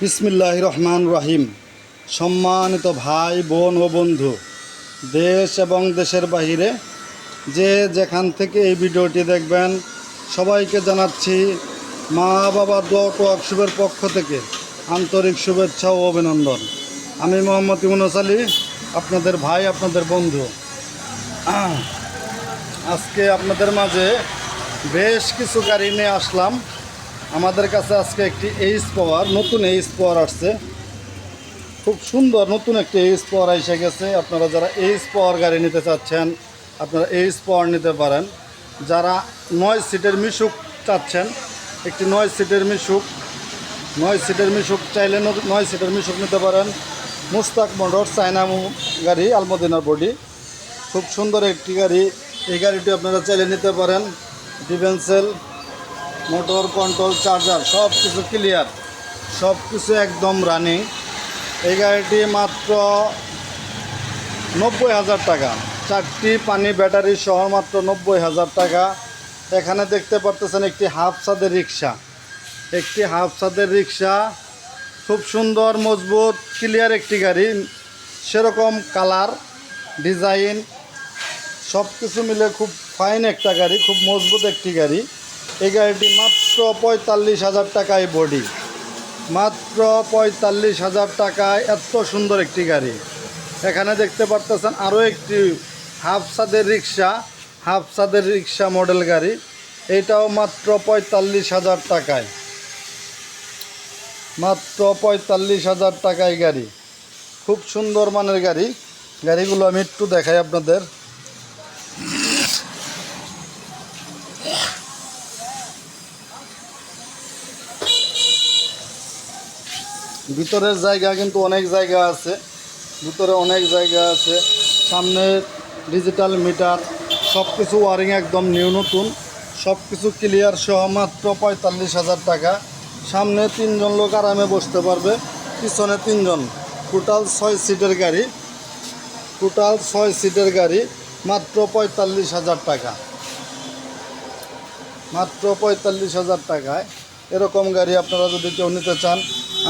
বিসমিল্লাহির রহমানির রহিম। সম্মানিত ভাই বোন ও বন্ধু, দেশ এবং দেশের বাহিরে যে যেখান থেকে এই ভিডিওটি দেখবেন, সবাইকে জানাচ্ছি মা বাবার দোয়া ও আকশুবের পক্ষ থেকে আন্তরিক শুভেচ্ছা ও অভিনন্দন। আমি মোহাম্মদ ইউনুস আলী, আপনাদের ভাই, আপনাদের বন্ধু। আজকে আপনাদের মাঝে বেশ কিছু গাড়ি নিয়ে আসলাম। আমাদের কাছে আজকে একটি এইচ পাওয়ার, নতুন এইচ পাওয়ার আসছে। খুব সুন্দর নতুন একটি এইচ পাওয়ার এসে গেছে। আপনারা যারা এইচ পাওয়ার গাড়ি নিতে চাচ্ছেন, আপনারা এইচ পাওয়ার নিতে পারেন। যারা 9 সিটের মিশুক চাচ্ছেন, একটি 9 সিটের মিশুক চাইলে 9 সিটের মিশুক নিতে পারেন। মুস্তাক মোটর চায়না গাড়ি, আলমদিনার বডি, খুব সুন্দর একটি গাড়ি। এই গাড়িটি আপনারা চাইলে নিতে পারেন। ডিফেন্সেল, মোটর, কন্ট্রোল, চার্জার সব কিছু ক্লিয়ার, সব কিছু একদম রানিং। এই গাড়িটি মাত্র 90,000 টাকা, 4টি পানি ব্যাটারি সহ মাত্র 90,000 টাকা। এখানে দেখতে পারতেছেন একটি হাফ ছাদের রিক্সা, খুব সুন্দর মজবুত ক্লিয়ার একটি গাড়ি। সেরকম কালার, ডিজাইন সব কিছু মিলে খুব ফাইন একটা গাড়ি, খুব মজবুত একটি গাড়ি। এই গাড়িটি মাত্র 45,000 টাকায় বডি, মাত্র 45,000 টাকায় এত সুন্দর একটি গাড়ি। এখানে দেখতে পারতেছেন আরও একটি হাফ ছাদের রিক্সা মডেল গাড়ি। এইটাও মাত্র 45,000 টাকায়, মাত্র 45,000 টাকায় গাড়ি। খুব সুন্দর মানের গাড়ি। গাড়িগুলো আমি একটু দেখাই আপনাদের। ভিতরের জায়গা কিন্তু অনেক জায়গা আছে, ভিতরে অনেক জায়গা আছে। সামনে ডিজিটাল মিটার, সব কিছু ওয়ারিং একদম নিউ নতুন, সব কিছু ক্লিয়ার সহ মাত্র 45,000 টাকা। সামনে 3 জন লোক আরামে বসতে পারবে, পিছনে 3 জন। টোটাল 6 সিটের গাড়ি, মাত্র 45,000 টাকা, মাত্র 45,000 টাকায় এরকম গাড়ি আপনারা যদি কেউ নিতে চান,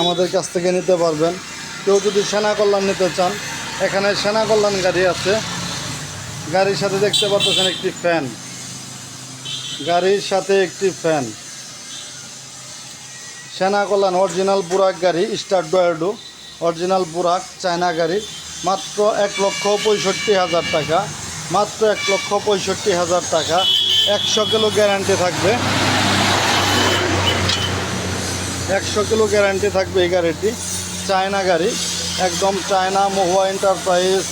আমাদের কাছ থেকে নিতে পারবেন। কেউ যদি সেনা কল্যাণ নিতে চান, এখানে সেনা কল্যাণ গাড়ি আছে। গাড়ির সাথে দেখতে পাচ্ছেন একটি ফ্যান, গাড়ির সাথে একটি ফ্যান। সেনা কল্যাণ অরিজিনাল বুরাক গাড়ি, স্টার ডয়েডো অরিজিনাল বুরাক চায়না গাড়ি, মাত্র 1,65,000 টাকা, মাত্র 1,65,000 টাকা। 100 কিলো গ্যারান্টি থাকবে, 100 কিলো গ্যারান্টি থাকবে এই গাড়িটি। চায়না গাড়ি, একদম চায়না, মহুয়া এন্টারপ্রাইজ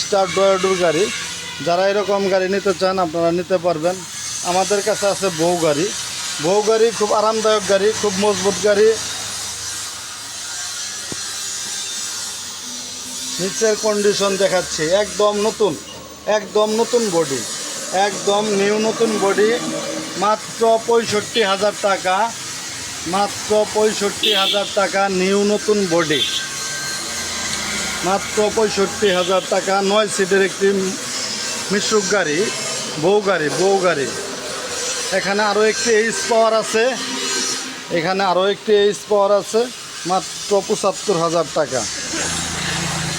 স্টার ডয়েডোর গাড়ি। যারা এরকম গাড়ি নিতে চান আপনারা নিতে পারবেন। আমাদের কাছে আছে বউ গাড়ি, খুব আরামদায়ক গাড়ি, খুব মজবুত গাড়ি। নিচের কন্ডিশন দেখাচ্ছি, একদম নতুন বডি, একদম নিউ নতুন বডি। মাত্র 65,000 টাকা, মাত্র 65,000 টাকা নিউ নতুন বডি, মাত্র 65,000 টাকা। 9 সিটের একটি মিশুক গাড়ি, বউ গাড়ি। এখানে আরও একটি এইচ পাওয়ার আছে, মাত্র 75,000 টাকা।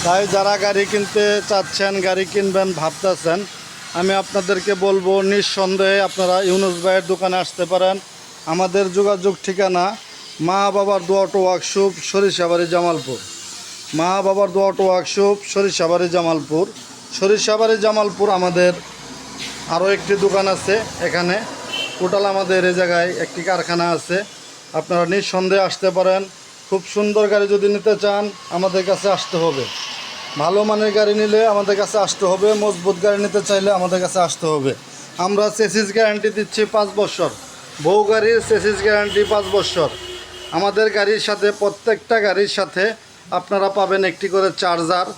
তাই যারা গাড়ি কিনতে চাচ্ছেন, গাড়ি কিনবেন ভাবতেছেন, আমি আপনাদেরকে বলবো নিঃসন্দেহে আপনারা ইউনুস ভাইয়ের দোকানে আসতে পারেন। আমাদের যোগাযোগ ঠিকানা মা বাবার দোয়া অটো ওয়ার্কশপ, সরিষাবাড়ি, জামালপুর। মা বাবার দোয়া অটো ওয়ার্কশপ, সরিষাবাড়ি, জামালপুর। আমাদের আরও একটি দোকান আছে এখানে। টোটাল আমাদের এই জায়গায় একটি কারখানা আছে। আপনারা নিঃসন্দেহে আসতে পারেন। খুব সুন্দর গাড়ি যদি নিতে চান আমাদের কাছে আসতে হবে। ভালো মানের গাড়ি নিলে আমাদের কাছে আসতে হবে। মজবুত গাড়ি নিতে চাইলে আমাদের কাছে আসতে হবে। আমরা চেসিস গ্যারান্টি দিচ্ছি 5 বছর। বউ গাড়ির চেসিস গ্যারান্টি 5 বছর। আমাদের গাড়ির সাথে, প্রত্যেকটা গাড়ির সাথে আপনারা পাবেন একটি করে চার্জার,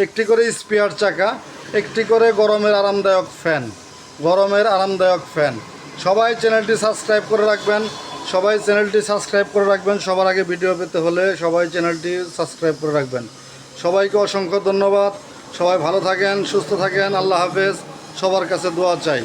একটি করে স্পেয়ার চাকা, একটি করে গরমের আরামদায়ক ফ্যান। সবাই চ্যানেলটি সাবস্ক্রাইব করে রাখবেন, সবার আগে ভিডিও পেতে হলে সবাই চ্যানেলটি সাবস্ক্রাইব করে রাখবেন। সবাইকে অসংখ্য ধন্যবাদ। সবাই ভালো থাকেন, সুস্থ থাকেন। আল্লাহ হাফেজ। সবার কাছে দোয়া চাই।